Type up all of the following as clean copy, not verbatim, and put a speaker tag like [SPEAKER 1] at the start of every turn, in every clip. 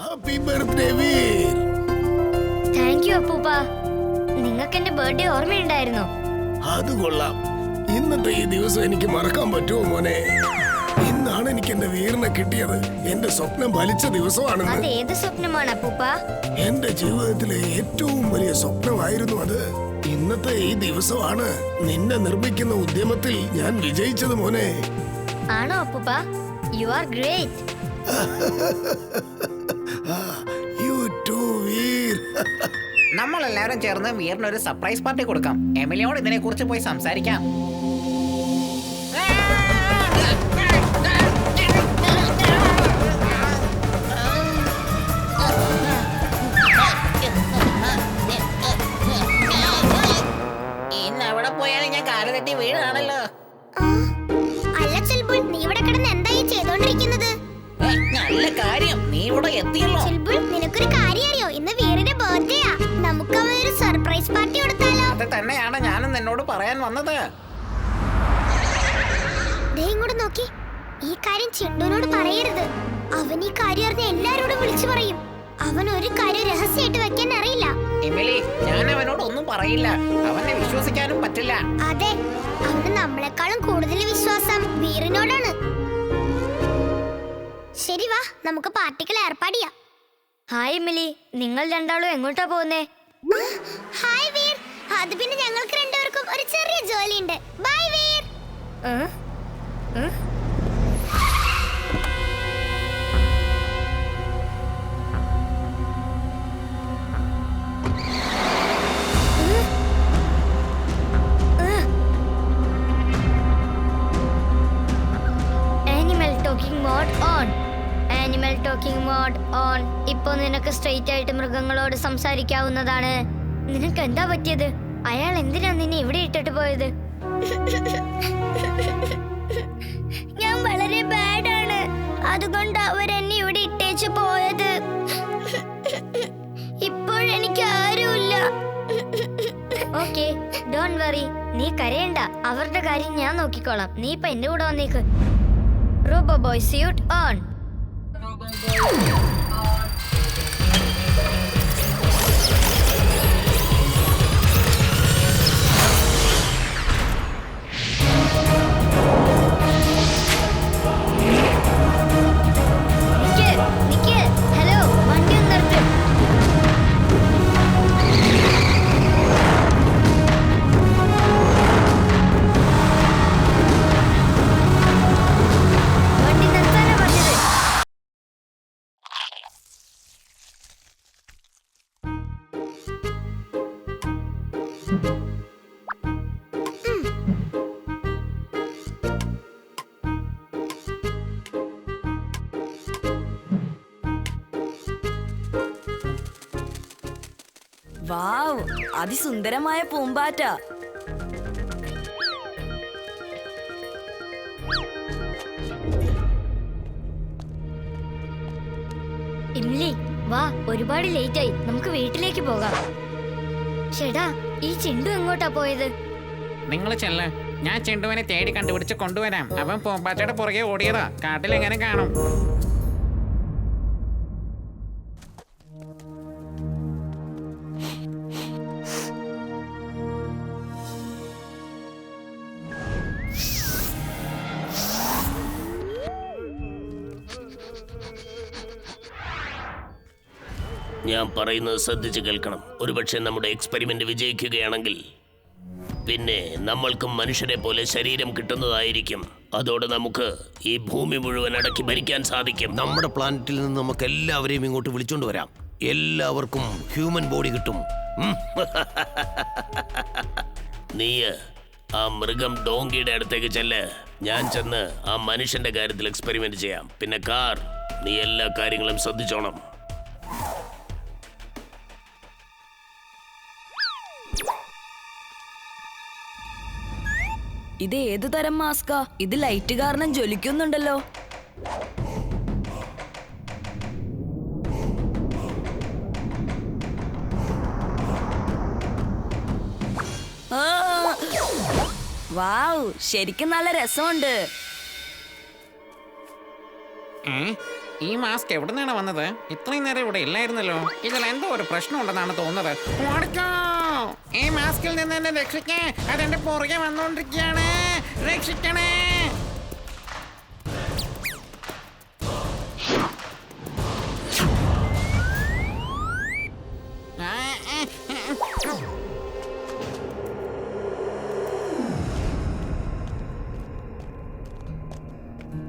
[SPEAKER 1] Happy birthday Veer.
[SPEAKER 2] Thank you അപ്പൂപ്പ. നിങ്ങൾക്ക് എന്റെ ബർത്ത്ഡേ ഓർമ്മയുണ്ടായിരുന്നോ?
[SPEAKER 1] അത് കൊള്ളാം. ഇന്നത്തെ ഈ ദിവസം എനിക്ക് മറക്കാൻ പറ്റുമോ മോനെ? ഇന്നാണ് എനിക്ക് എന്റെ വീറിനെ കിട്ടിയത്. എന്റെ സ്വപ്നം ഫലിച്ച ദിവസമാണെന്ന്.
[SPEAKER 2] അത് ഏത് സ്വപ്നമാണ് അപ്പൂപ്പ?
[SPEAKER 1] എന്റെ ജീവിതത്തിലെ ഏറ്റവും വലിയ സ്വപ്നമായിരുന്നു അത്. ഇന്നത്തെ ഈ ദിവസമാണ് നിന്നെ നിർമ്മിക്കുന്ന ഉദ്യമത്തിൽ ഞാൻ വിജയിച്ചത് മോനെ.
[SPEAKER 2] ആണോ അപ്പൂപ്പ? You are great.
[SPEAKER 1] You too Veer.
[SPEAKER 3] നമ്മളെല്ലാവരും ചേർന്ന് വീറിന് ഒരു സർപ്രൈസ് പാർട്ടി കൊടുക്കാം. എമിലിയോട് ഇതിനെ കുറിച്ച് പോയി സംസാരിക്കാം. ഇന്ന് അവിടെ പോയാലും ഞാൻ കാല് തട്ടി വീഴാണല്ലോ.
[SPEAKER 2] അല്ല ചിൽബുൾ, നീ ഇവിടെ കിടന്ന് എന്തായി ചെയ്തോണ്ടിരിക്കുന്നത്?
[SPEAKER 3] നല്ല കാര്യം, നീ ഇവിടെ എത്തിയല്ലോ.
[SPEAKER 2] ചിൽബുൾ, നിനക്കൊരു കാര്യം അറിയോ? ഇന്ന് വീറിന്റെ ബർത്ത്ഡേയാ. നമുക്ക് അവനൊരു സർപ്രൈസ് പാർട്ടി കൊടുത്താലോ?
[SPEAKER 3] അത് തന്നെയാണ് ഞാനും നിന്നോട് പറയാൻ വന്നത്.
[SPEAKER 2] ദേ ഇങ്ങോട്ട് നോക്കി. ഈ കാര്യം ചിണ്ടുവിനോട് പറയരുത്. അവൻ ഈ കാര്യം അറിഞ്ഞ എല്ലാരോടും വിളിച്ചു പറയും. അവൻ ഒരു കാര്യം രഹസ്യമായിട്ട് വെക്കാൻ അറിയില്ല.
[SPEAKER 3] എമിലി, ഞാൻ അവനോട് ഒന്നും പറയില്ല. അവനെ വിശ്വസിക്കാനും പറ്റില്ല.
[SPEAKER 2] അതെ, അവന് നമ്മളെക്കാളും കൂടുതൽ വിശ്വാസം വീറിനോടാണ്. ശരി, വാ നമുക്ക് പാർട്ടികൾ ഏർപ്പാട് ചെയ്യാം. ഹായ് എമിലി, നിങ്ങൾ രണ്ടാളും എങ്ങോട്ടാ പോകുന്നേ? ഹായ് വീർ. അത് പിന്നെ ഞങ്ങൾക്ക് രണ്ടുപേർക്കും ഒരു ചെറിയ ജോലിയുണ്ട്. Bye Veer. Animal talking mode on. Animal talking mode on. ഇപ്പോ നിനക്ക് സ്ട്രെയിറ്റ് ആയിട്ട് മൃഗങ്ങളോട് സംസാരിക്കാവുന്നതാണ്. നിനക്ക് എന്താ പറ്റിയത്? അയാൾ എന്തിനാ നിന്നെ ഇവിടെ ഇട്ടിട്ട് പോയത്? ഞാൻ വളരെ ബാഡാണ്, അതുകൊണ്ട് അവരെന്നെ ഇവിടെ ഇട്ടേച്ചു പോയത്. ഇപ്പോഴെനിക്ക് ആരുമില്ല. Okay, don't worry. നീ കരയണ്ട, അവരുടെ കാര്യം ഞാൻ നോക്കിക്കോളാം. നീ ഇപ്പൊ എന്റെ കൂടെ വന്നേക്ക്. Robo boy suit on. Hello, വണ്ടി ഒന്ന് നിർത്ത്. വണ്ടി നിർത്താനാ പറഞ്ഞത്.
[SPEAKER 4] വാവ്, അതിസുന്ദരമായ പൂമ്പാറ്റ.
[SPEAKER 2] ഇംലി, വാ, ഒരുപാട് ലേറ്റ് ആയി. നമുക്ക് വീട്ടിലേക്ക് പോകാം. ചേട്ടാ, ഈ ചിണ്ടു എങ്ങോട്ടാ പോയത്?
[SPEAKER 3] നിങ്ങൾ ചെല്ല, ഞാൻ ചെണ്ടുവിനെ തേടി കണ്ടുപിടിച്ച് കൊണ്ടുവരാം. അവൻ പൂമ്പാറ്റയുടെ പുറകെ ഓടിയതാ. കാട്ടിൽ എങ്ങനെ കാണും?
[SPEAKER 1] ഞാൻ പറയുന്നത് ശ്രദ്ധിച്ച് കേൾക്കണം. ഒരുപക്ഷെ നമ്മുടെ എക്സ്പെരിമെന്റ് വിജയിക്കുകയാണെങ്കിൽ പിന്നെ നമ്മൾക്കും മനുഷ്യരെ പോലെ ശരീരം കിട്ടുന്നതായിരിക്കും. അതോടെ നമുക്ക് ഈ ഭൂമി മുഴുവൻ അടക്കി ഭരിക്കാൻ സാധിക്കും.
[SPEAKER 5] നമ്മുടെ പ്ലാനറ്റിൽ നിന്ന് നമുക്ക് എല്ലാവരെയും ഇങ്ങോട്ട് വിളിച്ചോണ്ട് വരാം. എല്ലാവർക്കും ഹ്യൂമൻ ബോഡി കിട്ടും.
[SPEAKER 1] നീ ആ മൃഗം ഡോങ്കിയുടെ അടുത്തേക്ക് ചെല്ല്. ഞാൻ ചെന്ന് ആ മനുഷ്യന്റെ കാര്യത്തിൽ എക്സ്പെരിമെന്റ് ചെയ്യാം. പിന്നെ കാർ, നീ എല്ലാ കാര്യങ്ങളും ശ്രദ്ധിച്ചോണം.
[SPEAKER 4] ഇത് ഏതു തരം മാസ്കാ? ഇത് ലൈറ്റ് കാരണം ജ്വലിക്കുന്നുണ്ടല്ലോ. വാവ്, ശരിക്കും നല്ല രസമുണ്ട്.
[SPEAKER 3] ഈ മാസ്ക് എവിടെ നിന്നാണ് വന്നത്? ഇത്രയും നേരം ഇവിടെ ഇല്ലായിരുന്നല്ലോ. ഇതിൽ എന്തോ ഒരു പ്രശ്നം ഉണ്ടെന്നാണ് തോന്നുന്നത്. ഓടിക്കോ! ഈ മാസ്കിൽ നിന്ന് എന്നെ രക്ഷിക്കേ. അതെന്റെ പുറകെ വന്നുകൊണ്ടിരിക്കുകയാണ്. രക്ഷിക്കണേ!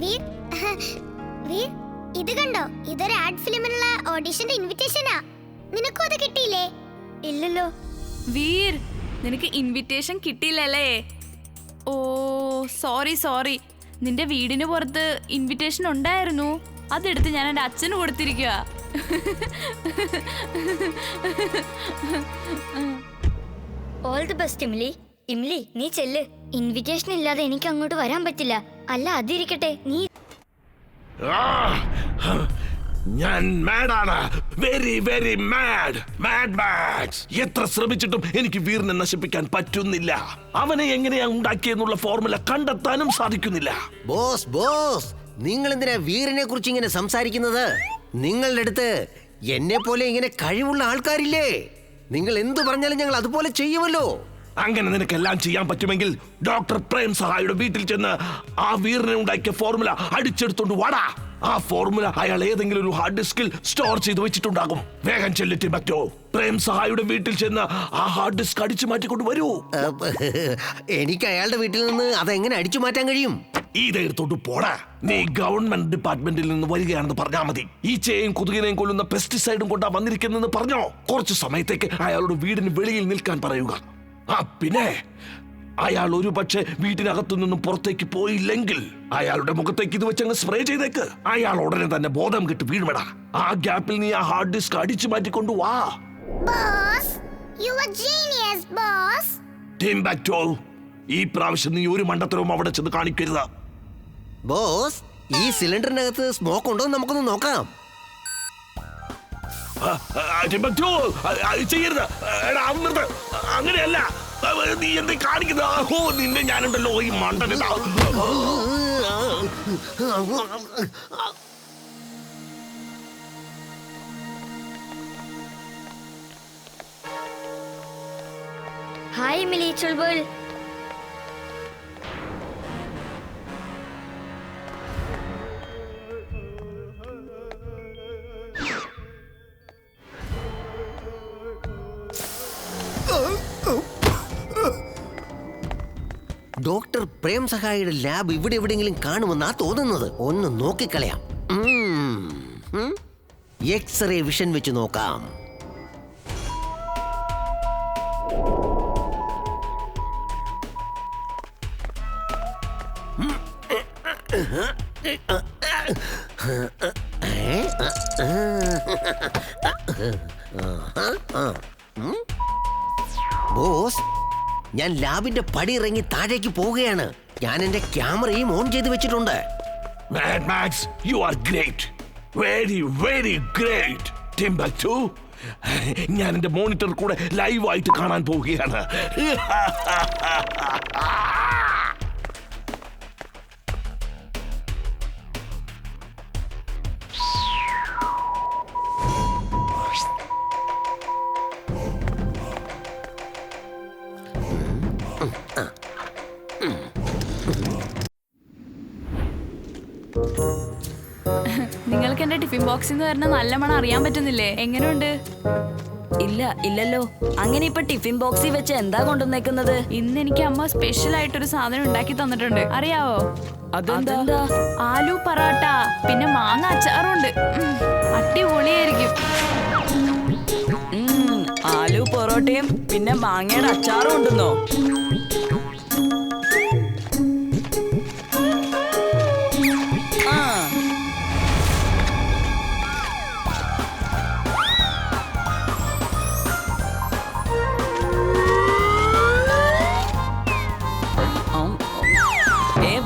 [SPEAKER 2] വീർ, വീർ, ഇത് കണ്ടോ? ഇതൊരു ആഡ് ഫിലിമിനുള്ള ഓഡിഷന്റെ ഇൻവിറ്റേഷനാ. നിനക്കും അത് കിട്ടിയില്ലേ?
[SPEAKER 4] ഇല്ലല്ലോ. വീർ, നിനക്ക് ഇൻവിറ്റേഷൻ കിട്ടിയില്ലല്ലേ? ഓ സോറി. നിന്റെ വീടിന് പുറത്ത് ഇൻവിറ്റേഷൻ ഉണ്ടായിരുന്നു. അതെടുത്ത് ഞാൻ എൻ്റെ അച്ഛന് കൊടുത്തിരിക്കുക.
[SPEAKER 2] All the best Imli. Imli, നീ ചെല്ല്. ഇൻവിറ്റേഷൻ ഇല്ലാതെ എനിക്ക് അങ്ങോട്ട് വരാൻ പറ്റില്ല. അല്ല, അതിരിക്കട്ടെ, നീ
[SPEAKER 6] ഞാൻ മാഡാണ്. Very mad max. എത്ര ശ്രമിച്ചിട്ടും എനിക്ക് വീറിനെ നശിപ്പിക്കാൻ പറ്റുന്നില്ല. അവനെ എങ്ങനെയാ ഉണ്ടാക്കിയെന്നുള്ള ഫോർമുല കണ്ടെത്താനും സാധിക്കുന്നില്ല.
[SPEAKER 5] ബോസ്, നിങ്ങൾ എന്തിനാ വീറിനെ കുറിച്ച് ഇങ്ങനെ സംസാരിക്കുന്നത്? നിങ്ങളുടെ അടുത്ത് എന്നെ പോലെ ഇങ്ങനെ കഴിവുള്ള ആൾക്കാരില്ലേ? നിങ്ങൾ എന്തു പറഞ്ഞാലും ഞങ്ങൾ അതുപോലെ ചെയ്യുമല്ലോ.
[SPEAKER 6] അങ്ങനെ നിനക്കെല്ലാം ചെയ്യാൻ പറ്റുമെങ്കിൽ ഡോക്ടർ പ്രേം സഹായുടെ വീട്ടിൽ ചെന്ന് ആ വീറിനെ ഉണ്ടാക്കിയ ഫോർമുല അടിച്ചെടുത്തോണ്ട് വാടാ. ആ ഫോർമുല അയാൾ ഏതെങ്കിലും ഒരു ഹാർഡ് ഡിസ്കിൽ സ്റ്റോർ ചെയ്ത് വെച്ചിട്ടുണ്ടാകും. വേഗം ചെല്ലിട്ട് പറ്റോ. പ്രേം സഹായുടെ വീട്ടിൽ ചെന്ന് ആ ഹാർഡ് ഡിസ്ക് അടിച്ചു മാറ്റിക്കൊണ്ട് വരൂ.
[SPEAKER 5] എനിക്ക് അയാളുടെ വീട്ടിൽ നിന്ന് അതെങ്ങനെ അടിച്ചു മാറ്റാൻ കഴിയും?
[SPEAKER 6] ഇതെടുത്തോട്ട് പോടാ. നീ ഗവൺമെന്റ് ഡിപ്പാർട്ട്മെന്റിൽ നിന്ന് വരികയാണെന്ന് പറഞ്ഞാൽ മതി. ഈച്ചയെയും കൊതുകിനെയും കൊല്ലുന്ന പെസ്റ്റിസൈഡും കൊണ്ടാ വന്നിരിക്കുന്നെന്ന് പറഞ്ഞോ. കുറച്ചു സമയത്തേക്ക് അയാളുടെ വീടിന് വെളിയിൽ നിൽക്കാൻ പറയുക. പിന്നെ അയാൾ ഒരു പക്ഷേ വീട്ടിനകത്തു നിന്നും പുറത്തേക്ക് പോയില്ലെങ്കിൽ അയാളുടെ മുഖത്തേക്ക് ഇത് വെച്ചങ്ങ് സ്പ്രേ ചെയ്തേക്ക്. അയാൾ ഉടനെ തന്നെ ബോധം കിട്ട് വീഴ്മടാ. ആ ഗ്യാപ്പിൽ നീ ആ ഹാർഡ് ഡിസ്ക് അടിച്ചു മാറ്റിക്കൊണ്ടു വാ. ഈ പ്രാവശ്യം നീ ഒരു മണ്ടത്തരവും അവിടെ ചെന്ന് കാണിക്കരുത്.
[SPEAKER 5] ബോസ്, ഈ സിലിണ്ടറിനകത്ത് സ്മോക്ക് ഉണ്ടോ നമുക്കൊന്ന് നോക്കാം.
[SPEAKER 6] ചെയ്യരുത്. അങ്ങനെയല്ല. നീ എന്ത് കാണിക്കുന്നത്? നിന്നെ ഞാനുണ്ടല്ലോ ഈ മണ്ടൻ.
[SPEAKER 2] ഹായ് ഇംലി, ചുൾബുൾ.
[SPEAKER 5] ഡോക്ടർ പ്രേം സഹായിയുടെ ലാബ് ഇവിടെ എവിടെയെങ്കിലും കാണുമെന്നാ തോന്നുന്നത്. ഒന്ന് നോക്കിക്കളയാം. എക്സ്റേ വിഷൻ വെച്ച് നോക്കാം. ബോസ്, ഞാൻ ലാബിന്റെ പടി ഇറങ്ങി താഴേക്ക് പോവുകയാണ്. ഞാൻ എന്റെ ക്യാമറയും ഓൺ ചെയ്ത് വെച്ചിട്ടുണ്ട്.
[SPEAKER 6] Mad Max, you are great. Very great. Timbuktu, ഞാൻ എന്റെ മോണിറ്റർ കൂടെ ലൈവായിട്ട് കാണാൻ പോവുകയാണ്.
[SPEAKER 4] നിങ്ങൾക്ക് എന്റെ ടിഫിൻ ബോക്സിൽ നിന്ന് വരുന്ന നല്ല മണം അറിയാൻ പറ്റുന്നില്ലേ? എങ്ങനെയുണ്ട്?
[SPEAKER 7] ഇല്ലല്ലോ. അങ്ങനെ ഇപ്പൊ ടിഫിൻ ബോക്സിൽ വെച്ച് എന്താ കൊണ്ടുവന്നേക്കുന്നത്?
[SPEAKER 4] ഇന്ന് എനിക്ക് അമ്മ സ്പെഷ്യൽ ആയിട്ടൊരു സാധനം ഉണ്ടാക്കി തന്നിട്ടുണ്ട്. അറിയാവോ?
[SPEAKER 7] അതെന്താ?
[SPEAKER 4] ആലു പറാട്ട, പിന്നെ മാങ്ങ അച്ചാറുണ്ട്. അടിപൊളിയായിരിക്കും.
[SPEAKER 7] ആലു പൊറോട്ടയും പിന്നെ മാങ്ങയുടെ അച്ചാറും ഉണ്ടെന്നോ?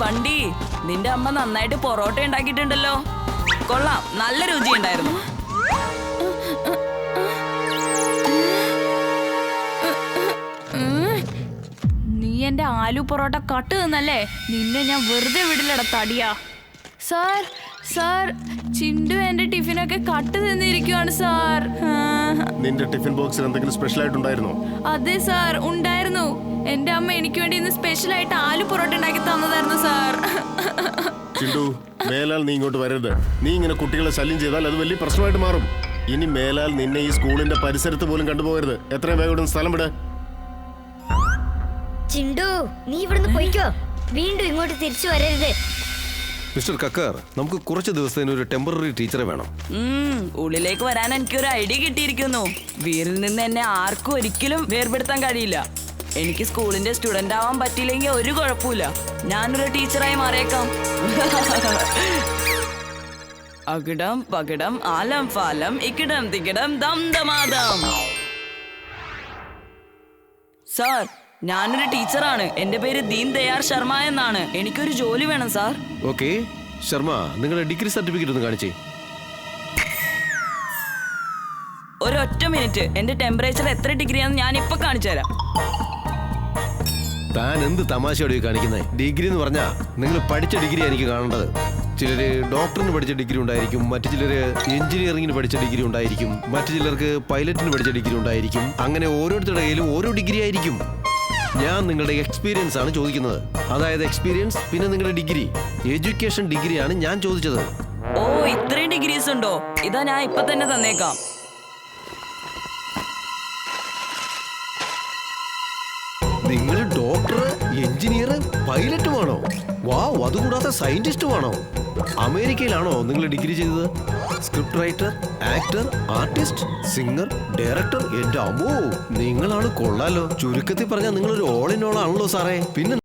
[SPEAKER 7] വണ്ടി, നിന്റെ അമ്മ നന്നായിട്ട് പൊറോട്ട ഉണ്ടാക്കിയിട്ടുണ്ടല്ലോ. കൊള്ളാം, നല്ല രുചിയുണ്ടായിരുന്നു.
[SPEAKER 4] നീ എന്റെ ആലു പൊറോട്ട കട്ട് തിന്നല്ലേ? നിന്നെ ഞാൻ വെറുതെ വിടില്ലട തടിയാ. സാർ, ചിണ്ടു എന്റെ ടിഫിനൊക്കെ കട്ട് തിന്നിരിക്കുവാണ് സാർ.
[SPEAKER 8] നിന്റെ ടിഫിൻ ബോക്സിൽ എന്തെങ്കിലും സ്പെഷ്യൽ ആയിട്ടുണ്ടായിരുന്നോ?
[SPEAKER 4] അതെ സാർ, ഉണ്ടായിരുന്നു. എന്റെ അമ്മ എനിക്ക് വേണ്ടി ഇന്ന് സ്പെഷ്യൽ ആയിട്ട് ആലു പൊറോട്ട ഉണ്ടാക്കി തന്നതായിരുന്നു സാർ.
[SPEAKER 8] ചിണ്ടു, മേലാൽ നീ ഇങ്ങോട്ട് വരരുത്. നീ ഇങ്ങനെ കുട്ടികളെ ശല്യം ചെയ്താൽ അത് വലിയ പ്രശ്നമായിട്ട് മാറും. ഇനി മേലാൽ നിന്നെ ഈ സ്കൂളിന്റെ പരിസരത്ത് പോലും കണ്ടുപോകരുത്. എത്രയും വേഗം ഇവിടുന്ന് സ്ഥലം വിട്.
[SPEAKER 2] ചിണ്ടു, നീ ഇവിടുന്ന് പോയിക്കോ. വീണ്ടും ഇങ്ങോട്ട് തിരിച്ചു വരരുത്.
[SPEAKER 5] മിസ്റ്റർ കക്കർ, നമുക്ക് കുറച്ച് ദിവസത്തിന് ഒരു ടെമ്പററി ടീച്ചറെ വേണം.
[SPEAKER 7] ഉള്ളിലേക്ക് വരാൻ എനിക്കൊരു ഐഡിയ കിട്ടിയിരിക്കുന്നു. വീരിൽ നിന്ന് എന്നെ ആർക്കും ഒരിക്കലും വേർപെടുത്താൻ കഴിയില്ല. എനിക്ക് സ്കൂളിന്റെ സ്റ്റുഡന്റ് ആവാൻ പറ്റിയില്ലെങ്കിൽ ഒരു കുഴപ്പമില്ല. ഞാനൊരു ടീച്ചറായി മാറിയേക്കാം. അകിടം പകിടം ആലം ഫാലം ഇക്കിടം തിക്കിടം ദം ദമാദം. സാർ, ഞാനൊരു ടീച്ചറാണ്. എന്റെ പേര് ദീൻ ദയാർ ശർമ്മ എന്നാണ്. എനിക്കൊരു ജോലി വേണം സാർ.
[SPEAKER 5] ഓക്കെ ശർമ്മ, നിങ്ങളുടെ ഡിഗ്രി സർട്ടിഫിക്കറ്റ് ഒന്ന് കാണിച്ചേ.
[SPEAKER 7] ഒരൊറ്റ മിനിറ്റ്. എന്റെ ടെമ്പറേച്ചർ എത്ര ഡിഗ്രിയാണെന്ന് ഞാൻ ഇപ്പൊ കാണിച്ചു തരാം.
[SPEAKER 5] താൻ എന്ത് തമാശയോടെ കാണിക്കുന്നത്? ഡിഗ്രി എന്ന് പറഞ്ഞാ നിങ്ങൾ പഠിച്ച ഡിഗ്രി എനിക്ക് കാണേണ്ടത്. ചിലര് ഡോക്ടറിന് പഠിച്ച ഡിഗ്രി ഉണ്ടായിരിക്കും, മറ്റു ചിലര് എഞ്ചിനീയറിംഗിന് പഠിച്ച ഡിഗ്രി ഉണ്ടായിരിക്കും, മറ്റു ചിലർക്ക് പൈലറ്റിന് പഠിച്ച ഡിഗ്രി ഉണ്ടായിരിക്കും. അങ്ങനെ ഓരോരുത്തരുടെ കയ്യിലും ഓരോ ഡിഗ്രി ആയിരിക്കും. ഞാൻ നിങ്ങളുടെ എക്സ്പീരിയൻസ് ആണ് ചോദിക്കുന്നത്. അതായത് എക്സ്പീരിയൻസ്, പിന്നെ നിങ്ങളുടെ ഡിഗ്രി, എഡ്യൂക്കേഷൻ ഡിഗ്രിയാണ് ഞാൻ ചോദിച്ചത്.
[SPEAKER 7] ഓ, ഇത്രയും ഡിഗ്രീസ് ഉണ്ടോ? ഇതാ ഞാൻ ഇപ്പൊ തന്നെ തന്നേക്കാം.
[SPEAKER 5] നിങ്ങൾ ഡോക്ടർ, എഞ്ചിനീയർ, പൈലറ്റുമാണോ? വാവ്, അതുകൂടാതെ സയന്റിസ്റ്റുമാണോ? അമേരിക്കയിലാണോ നിങ്ങൾ ഡിഗ്രി ചെയ്തത്? Script writer, actor, artist, singer, director. എന്റെ അമ്മോ, നിങ്ങളാണ് കൊള്ളാലോ. ചുരുക്കത്തിൽ പറഞ്ഞാൽ നിങ്ങളൊരു ഓൾ ഇൻ ഓൾ ആണല്ലോ സാറേ. പിന്നെ